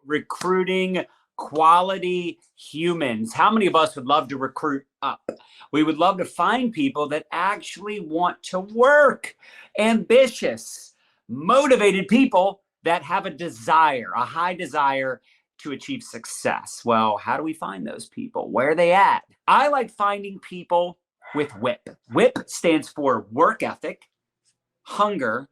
recruiting quality humans. How many of us would love to recruit up? We would love to find people that actually want to work, ambitious, motivated people that have a desire, a high desire to achieve success. Well, how do we find those people? Where are they at? I like finding people with WHIP. WHIP stands for work ethic, hunger,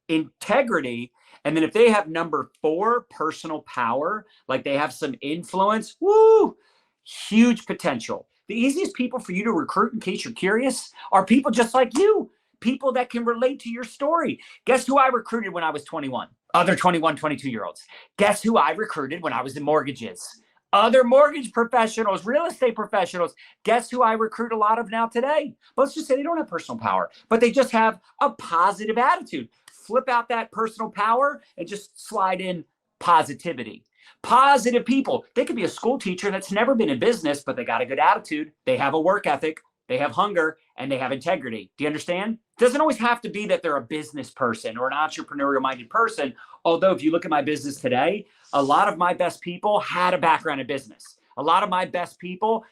integrity, and then if they have number 4, personal power, like they have some influence, woo, huge potential. The easiest people for you to recruit, in case you're curious, are people just like you, people that can relate to your story. Guess who I recruited when I was 21? Other 21, 22-year-olds. Guess who I recruited when I was in mortgages? Other mortgage professionals, real estate professionals. Guess who I recruit a lot of now today? But let's just say they don't have personal power, but they just have a positive attitude. Flip out that personal power and just slide in positivity. Positive people. They could be a school teacher that's never been in business, but they got a good attitude. They have a work ethic. They have hunger and they have integrity. Do you understand? It doesn't always have to be that they're a business person or an entrepreneurial minded person. Although if you look at my business today, a lot of my best people had a background in business. A lot of my best people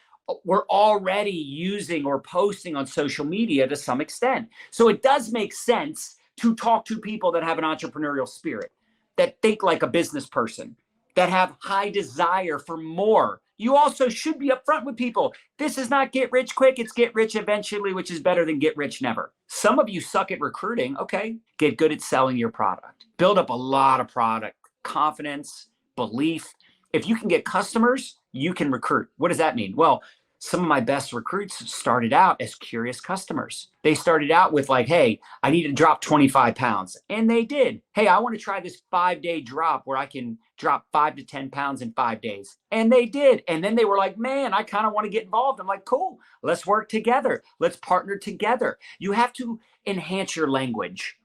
were already using or posting on social media to some extent. So it does make sense to talk to people that have an entrepreneurial spirit, that think like a business person, that have high desire for more. You also should be upfront with people. This is not get rich quick, it's get rich eventually, which is better than get rich never. Some of you suck at recruiting. Okay, get good at selling your product. Build up a lot of product, confidence, belief. If you can get customers, you can recruit. What does that mean? Well, some of my best recruits started out as curious customers. They started out with like, hey, I need to drop 25 pounds. And they did. Hey, I want to try this 5-day drop where I can drop 5 to 10 pounds in 5 days. And they did. And then they were like, man, I kind of want to get involved. I'm like, cool, let's work together. Let's partner together. You have to enhance your language.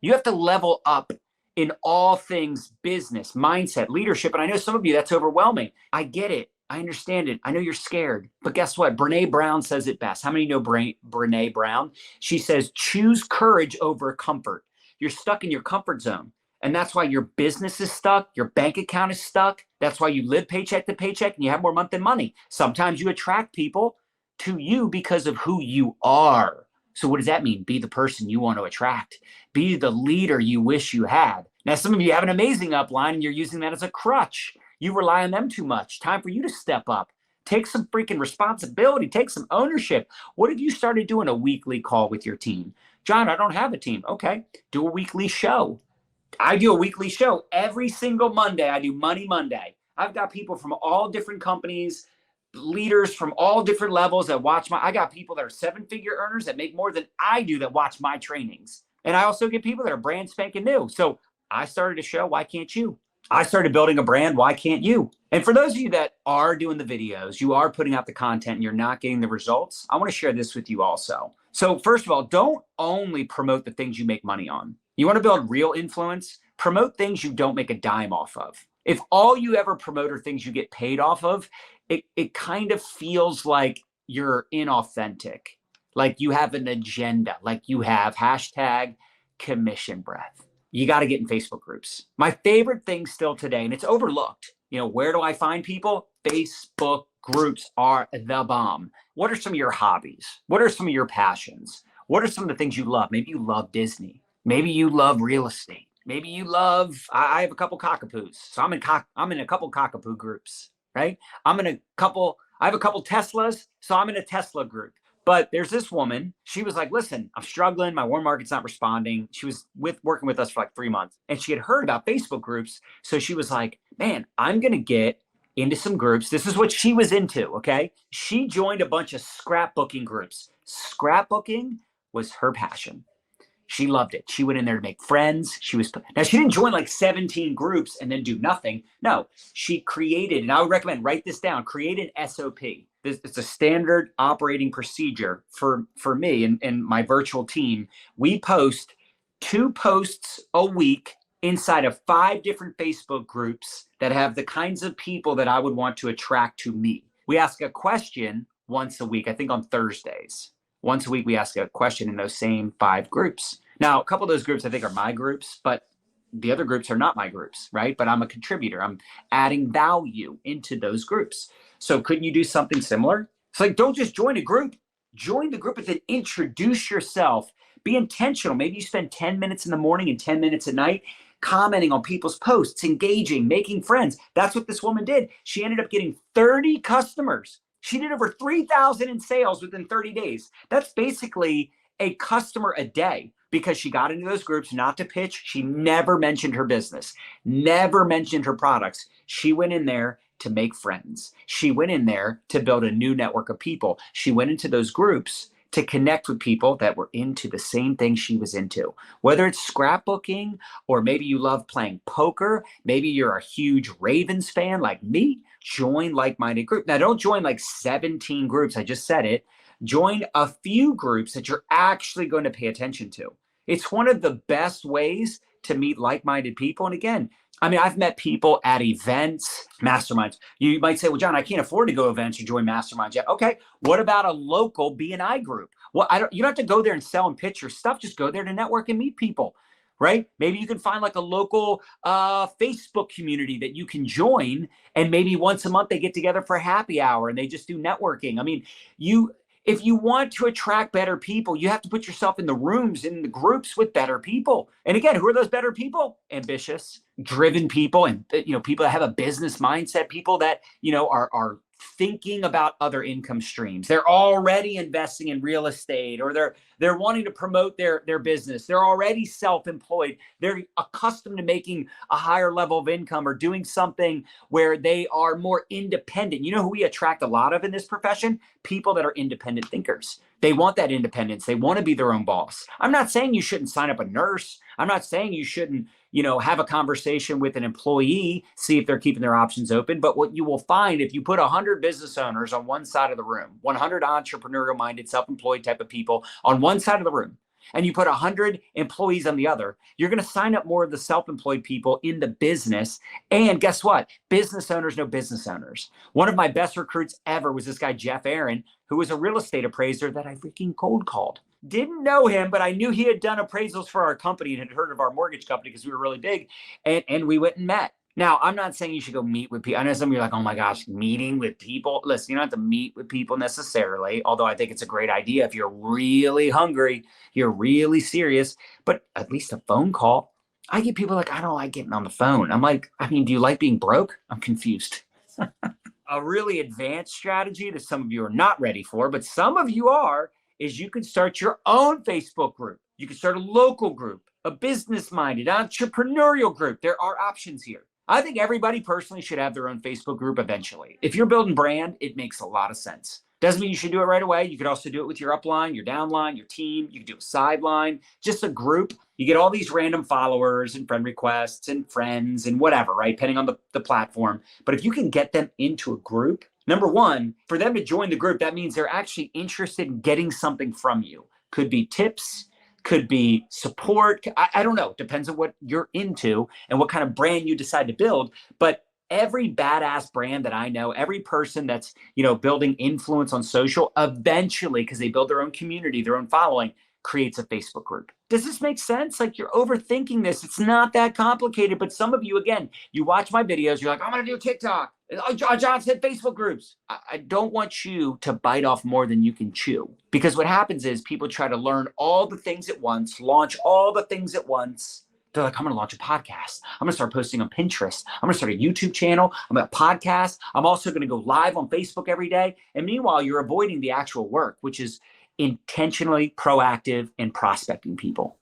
You have to level up in all things business, mindset, leadership. And I know some of you, that's overwhelming. I get it. I understand it. I know you're scared, but guess what? Brene Brown says it best. How many know Brene Brown? She says, choose courage over comfort. You're stuck in your comfort zone. And that's why your business is stuck. Your bank account is stuck. That's why you live paycheck to paycheck and you have more month than money. Sometimes you attract people to you because of who you are. So what does that mean? Be the person you want to attract. Be the leader you wish you had. Now, some of you have an amazing upline and you're using that as a crutch. You rely on them too much. Time for you to step up. Take some freaking responsibility. Take some ownership. What if you started doing a weekly call with your team? John, I don't have a team. Okay, do a weekly show. I do a weekly show every single Monday. I do Money Monday. I've got people from all different companies, leaders from all different levels that watch I got people that are 7-figure earners that make more than I do that watch my trainings. And I also get people that are brand spanking new. So I started a show. Why can't you? I started building a brand. Why can't you? And for those of you that are doing the videos, you are putting out the content and you're not getting the results, I want to share this with you also. So first of all, don't only promote the things you make money on. You want to build real influence? Promote things you don't make a dime off of. If all you ever promote are things you get paid off of, it kind of feels like you're inauthentic, like you have an agenda, like you have hashtag commission breath. You got to get in Facebook groups. My favorite thing still today, and it's overlooked, where do I find people? Facebook groups are the bomb. What are some of your hobbies? What are some of your passions? What are some of the things you love? Maybe you love Disney. Maybe you love real estate. Maybe you love, I have a couple cockapoos. So I'm in a couple cockapoo groups, right? I have a couple Teslas. So I'm in a Tesla group. But there's this woman, she was like, listen, I'm struggling. My warm market's not responding. She was working with us for like 3 months and she had heard about Facebook groups. So she was like, man, I'm going to get into some groups. This is what she was into. Okay. She joined a bunch of scrapbooking groups. Scrapbooking was her passion. She loved it. She went in there to make friends. Now she didn't join like 17 groups and then do nothing. No, she created, and I would recommend write this down, create an SOP. It's a standard operating procedure for me and my virtual team. We post 2 posts a week inside of 5 different Facebook groups that have the kinds of people that I would want to attract to me. We ask a question once a week, I think on Thursdays. Once a week, we ask a question in those same 5 groups. Now, a couple of those groups I think are my groups, but the other groups are not my groups, right? But I'm a contributor. I'm adding value into those groups. So couldn't you do something similar? It's like, don't just join a group. Join the group and then introduce yourself. Be intentional. Maybe you spend 10 minutes in the morning and 10 minutes at night commenting on people's posts, engaging, making friends. That's what this woman did. She ended up getting 30 customers. She did over 3,000 in sales within 30 days. That's basically a customer a day because she got into those groups not to pitch. She never mentioned her business, never mentioned her products. She went in there to make friends. She went in there to build a new network of people. She went into those groups to connect with people that were into the same thing she was into. Whether it's scrapbooking, or maybe you love playing poker, maybe you're a huge Ravens fan like me, join like-minded group. Now, don't join like 17 groups. I just said it. Join a few groups that you're actually going to pay attention to. It's one of the best ways to meet like-minded people. And again, I mean, I've met people at events, masterminds. You might say, well, John, I can't afford to go to events or join masterminds yet. Okay, what about a local BNI group? Well, you don't have to go there and sell and pitch your stuff. Just go there to network and meet people, right? Maybe you can find like a local Facebook community that you can join. And maybe once a month they get together for a happy hour and they just do networking. I mean, if you want to attract better people, you have to put yourself in the rooms, in the groups with better people. And again, who are those better people? Ambitious, driven people, and people that have a business mindset, people that are thinking about other income streams. They're already investing in real estate, or they're wanting to promote their business. They're already self-employed. They're accustomed to making a higher level of income or doing something where they are more independent. You know who we attract a lot of in this profession? People that are independent thinkers. They want that independence. They want to be their own boss. I'm not saying you shouldn't sign up a nurse. I'm not saying you shouldn't have a conversation with an employee, see if they're keeping their options open. But what you will find, if you put 100 business owners on one side of the room, 100 entrepreneurial minded, self-employed type of people on one side of the room, and you put 100 employees on the other, you're going to sign up more of the self-employed people in the business. And guess what? Business owners know business owners. One of my best recruits ever was this guy, Jeff Aaron, who was a real estate appraiser that I freaking cold called. Didn't know him, but I knew he had done appraisals for our company and had heard of our mortgage company because we were really big. And we went and met. Now, I'm not saying you should go meet with people. I know some of you are like, oh my gosh, meeting with people. Listen, you don't have to meet with people necessarily, although I think it's a great idea if you're really hungry, you're really serious, but at least a phone call. I get people like, I don't like getting on the phone. I'm like, I mean, do you like being broke? I'm confused. A really advanced strategy that some of you are not ready for, but some of you are, is you can start your own Facebook group. You can start a local group, a business-minded, entrepreneurial group. There are options here. I think everybody personally should have their own Facebook group eventually. If you're building brand, it makes a lot of sense. Doesn't mean you should do it right away. You could also do it with your upline, your downline, your team. You could do a sideline, just a group. You get all these random followers and friend requests and friends and whatever, right? Depending on the platform. But if you can get them into a group, number one, for them to join the group, that means they're actually interested in getting something from you. Could be tips, could be support. I don't know. Depends on what you're into and what kind of brand you decide to build. But every badass brand that I know, every person that's, building influence on social, eventually, because they build their own community, their own following, creates a Facebook group. Does this make sense? Like, you're overthinking this. It's not that complicated. But some of you, again, you watch my videos, you're like, I'm going to do TikTok. Oh, John said Facebook groups. I don't want you to bite off more than you can chew. Because what happens is people try to learn all the things at once, launch all the things at once. They're like, I'm going to launch a podcast. I'm going to start posting on Pinterest. I'm going to start a YouTube channel. I'm going to podcast. I'm also going to go live on Facebook every day. And meanwhile, you're avoiding the actual work, which is intentionally proactive in prospecting people.